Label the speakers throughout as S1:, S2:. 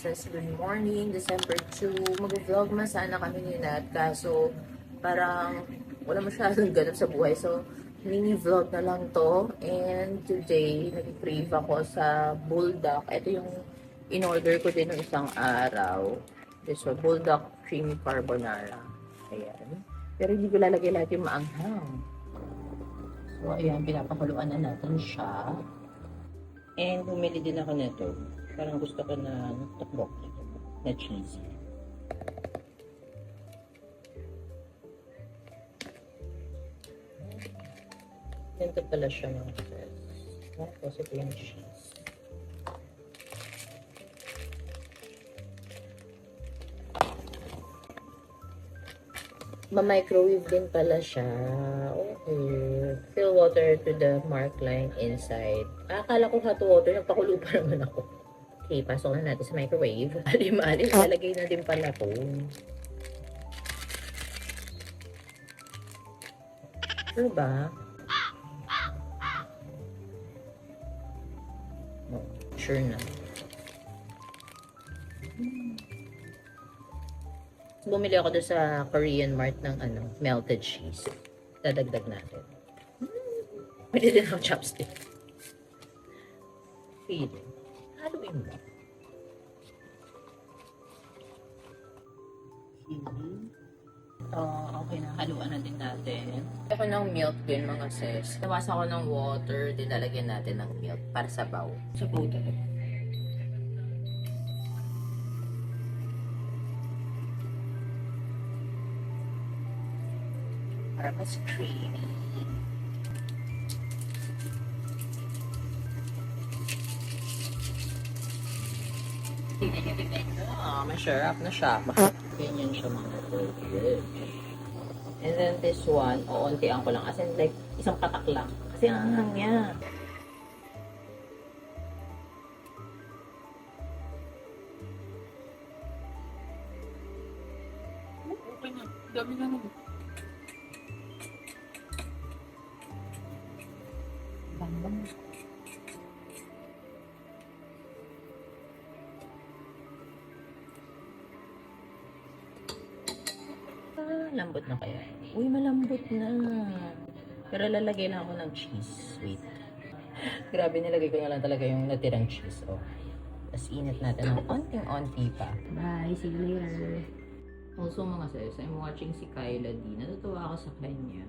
S1: sis. Good morning, December 2. Mag-vlog man sana kami ni Nat. Kaso, parang wala masyadong ganap sa buhay. So, mini-vlog na lang to. And today, nag-crave ako sa bulldog. Ito yung in-order ko din ng isang araw. This one, bulldog creamy carbonara. Ayan. Pero hindi ko lalagay lahat yung maanghang. So, ayan, pinapakuluan na natin siya. And bumili din ako nito. Parang gusto ko na tteokbokki na cheesy. Ganito pala siya mga friends. Tapos ito yung cheese. Ma-microwave din pala siya. Okay. Fill water to the mark line inside. Akala ko hot water. Nagpakulo pa naman ako. Okay, pasok na natin sa microwave. Alim-alim, lalagay na din pala to. Sure ba? Oh, sure na. Bumili ako doon sa Korean Mart ng melted cheese. Dadagdag natin. Pwede din ako chopstick. Feeling. Haluin mo. Okay na. Haluan na din natin. Ako ng milk din mga sis. Nawasan ko ng water. Din lalagyan natin ng milk para sa sabaw. Sabaw talaga. Para mas creamy. Masarap na siya. Ganyan siya mga good. And then this one, uuntian ko lang. As in like, isang patak lang. Kasi ang anghang niya. Okay na. Dami na naman. Bang-bang. Lambot na kaya. Uy, malambot na. Pero lalagay lang ako ng cheese. Wait. Grabe, nilagay ko na lang talaga yung natirang cheese. Oh. Tapos init natin ng onting-onti pa. Bye, see you later. Also mga sis, I'm watching si Kyla D. Natutuwa ako sa kanya.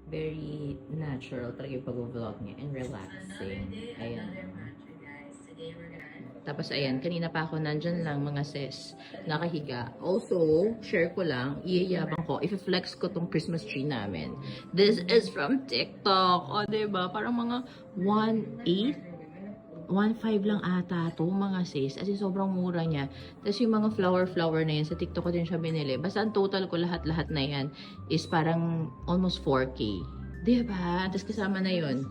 S1: Very natural talaga yung pag-vlog niya and relaxing. Ayan. Tapos ayan, kanina pa ako nandyan lang mga sis, nakahiga. Also, share ko lang, iyayabang ko, i-flex ko tong Christmas tree namin. This is from TikTok. O, diba? Parang mga 1.8, 1.5 lang ata to mga sis. As in, sobrang mura niya. Tapos yung mga flower na yan, sa TikTok ko din siya binili. Basta ang total ko lahat-lahat na yan is parang almost 4K. Diba? Tapos kasama na yun.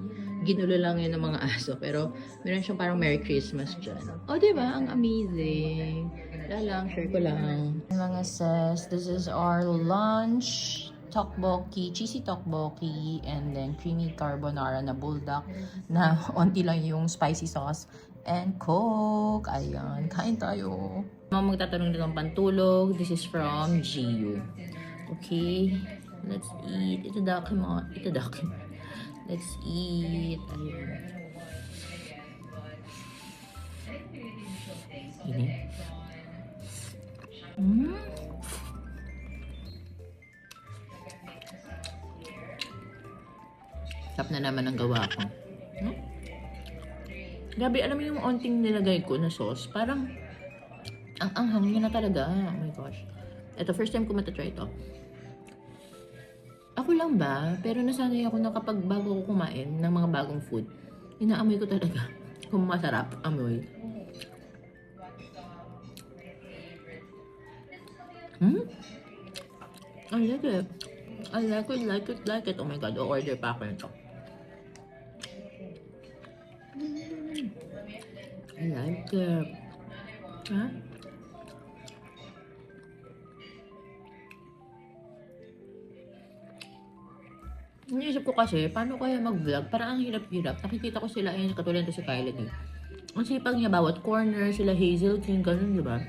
S1: Ginulo lang yun ng mga aso. Pero meron siyang parang Merry Christmas dyan. O, diba? Ang amazing. Wala lang, share ko lang. Mga sis, this is our lunch. Tteokbokki, cheesy tteokbokki, and then creamy carbonara na bulldog na onti lang yung spicy sauce. And Coke. Ayan, kain tayo. Mga magtatanong din ng pantulog. This is from GU. Okay, let's eat. Ito document. Let's eat. Ayun. Ini. Tap na naman ang gawa ko. Grabe, alam mo yung onting nilagay ko na sauce, parang ang anghang niya na talaga. Oh my gosh. Ito, first time ko matatry ito. Ako lang ba? Pero nasanay ako na kapag bago ko kumain ng mga bagong food, inaamoy ko talaga kung masarap amoy. I like it. I like it. Oh my God, o-order pa ako nito. I like it. Ha? Iniisip ko kasi, paano kaya mag-vlog? Parang ang hirap-hirap. Nakikita ko sila, ayun, katulad ito si Kyla D. Ang sipag niya, bawat corner, sila Hazel King, ganun, di ba?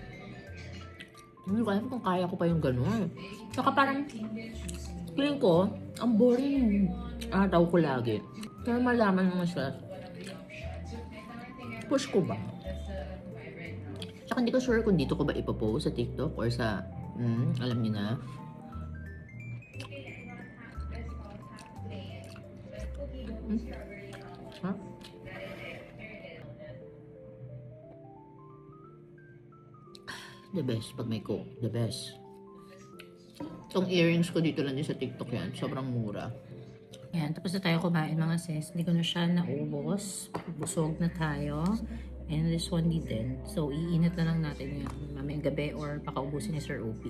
S1: Hindi ko alam kung kaya ko pa yung ganun. Saka parang, feeling ko, ang boring araw ko lagi. Kaya malaman mo siya, push ko ba? Tsaka hindi ko sure kung dito ko ba ipopost sa TikTok or sa, alam niyo na. Huh? The best pag may coke. The best. Itong earrings ko dito lang din sa TikTok yan. Sobrang mura. Yan, tapos na tayo kumain mga sis. Hindi ko na siya naubos. Busog na tayo. And this one din. So, iinit na lang natin yung mamayang gabi or pakaubusin ni Sir OP.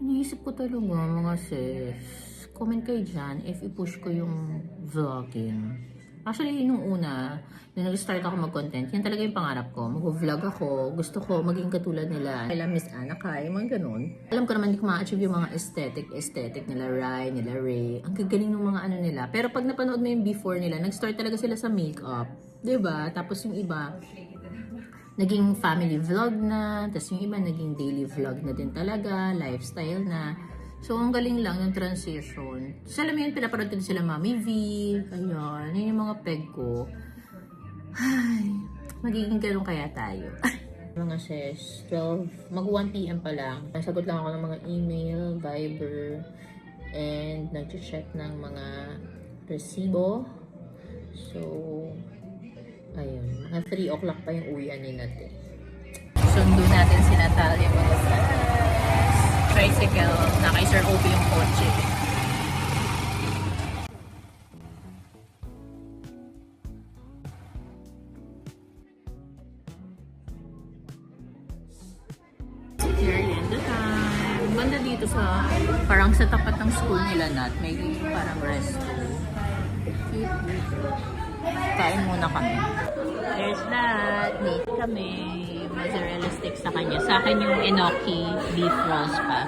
S1: Iniisip ko talaga mga sis. Comment kayo dyan if i-push ko yung vlogging. Actually, nung una, nung nag-start ako mag-content, yan talaga yung pangarap ko. Mag-vlog ako. Gusto ko maging katulad nila. Kaya Miss Anna Kai, mga ganun. Alam ko naman hindi ko ma-achieve yung mga aesthetic nila Rai, nila Ray. Ang gagaling ng mga ano nila. Pero pag napanood mo yung before nila, nag-start talaga sila sa makeup. 'Di ba? Tapos yung iba, naging family vlog na. Tapos yung iba, naging daily vlog na din talaga. Lifestyle na. So, ang galing lang ng transition. So, alam mo yun, pinapanood ko din sila Mami V. Ayun, yun yung mga peg ko. Ay, magiging ganun kaya tayo. Mga sis, 12, mag 1 PM pa lang. Nasagot lang ako ng mga email, Viber, and nag-check ng mga resibo. So, ayun, mga 3 o'clock pa yung uwian ni natin. Sundo natin si Natalia mga sis. Tricycle, na kay Sir OP yung kotse. Merienda time. Banda dito sa, parang sa tapat ng school nila Nat, may parang resto. Cute dito. Kain muna kami. There's that. Meet kami. Mozzarella stick sa kanya. Sa akin yung enoki beef rolls pa.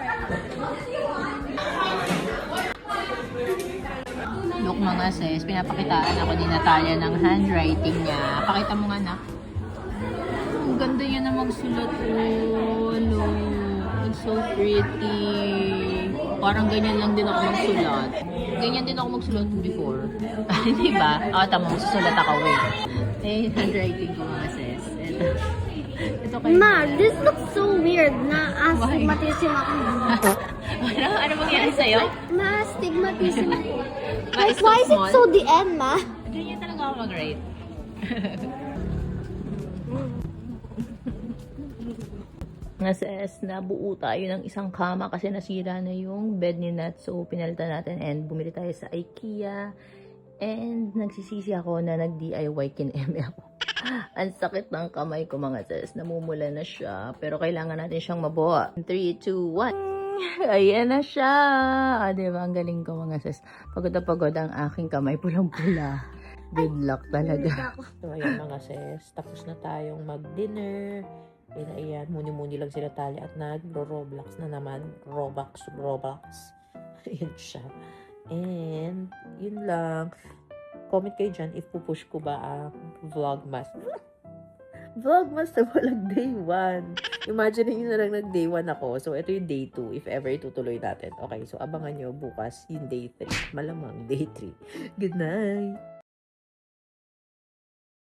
S1: Look mga sis, pinapakitaan ako ni Natalia ng handwriting niya. Pakita mo nga na. Ang ganda niya na magsulat. Oh, look. It's so pretty. Parang ganyan lang din ako magsulat. Ganyan din ako magsulat before. Diba? Tama, magsusulat ako. Wait. Handwriting ko mga sis. Ito kayo.
S2: Ma, this looks so weird na astigmatism ako.
S1: Ano mangyari sa'yo?
S2: Ma, astigmatism ako.
S1: Like,
S2: Why is it so the end, ma?
S1: Ganyan talaga ako mag-rate. Nga sis, nabuo tayo ng isang kama kasi nasira na yung bed ni Nat. So, pinalitan natin and bumili tayo sa IKEA. And nagsisisi ako na nag-DIY kin-eme ako. Ang sakit ng kamay ko mga sis. Namumula na siya. Pero kailangan natin siyang mabuo. 3, 2, 1. Ayan na siya. Diba? Ang galing ko mga sis. Pagod na pagod ang aking kamay. Pulang-pula. Good luck talaga. So ayan mga sis. Tapos na tayong mag-dinner. Ayan. Muni-muni lang sila tali at nag-Roblox na naman. Roblox. Ayan siya. And yun lang. Comment kayo dyan if pupush ko ba ang Vlogmas. Vlogmas na walang day 1. Imagine nyo na lang nag-day 1 ako. So, ito yung day 2 if ever itutuloy natin. Okay, so abangan nyo bukas yung day 3. Malamang day 3. Good night!